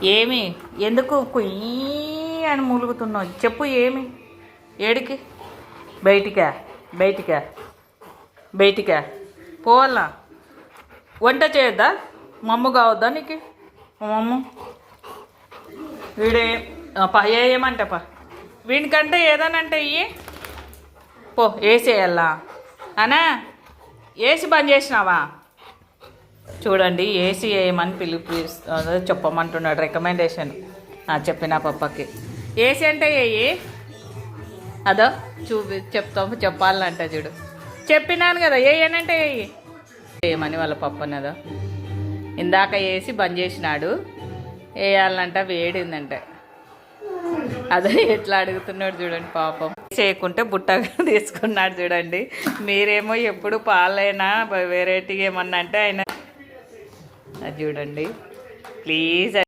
ఏమి ఎందుకు కుయ్యి అని మూలుగుతున్నావు చెప్పు ఏమి ఏడికి బయటికా బయటికా బయటికా పోవాలా వంట చేయొద్దా మమ్మ కావద్దా నీకు మమ్మ వీడే ఏమంటే వీడికంటే ఏదనంటే ఇయ్యి పో వేసేయాలా అనా ఏసీ బంద్ చేసినావా చూడండి ఏసీ వేయమని అదే చెప్పమంటున్నాడు రికమెండేషన్ చెప్పిన పప్పకి ఏసీ అంటే వేయి అదో చెప్పాలంటే చూడు చెప్పినాను కదా ఏయనంటే వేయి ఏమని వాళ్ళ పప్పనదో ఇందాక వేసి బంద్ చేసినాడు వేయాలంట వేడిందంటే అదే ఎట్లా అడుగుతున్నాడు చూడండి పాపం చేయకుంటే బుట్టగా తీసుకున్నాడు చూడండి మీరేమో ఎప్పుడు పాలైనా వెరైటీగా ఏమన్నా అంటే ఆయన అది చూడండి ప్లీజ్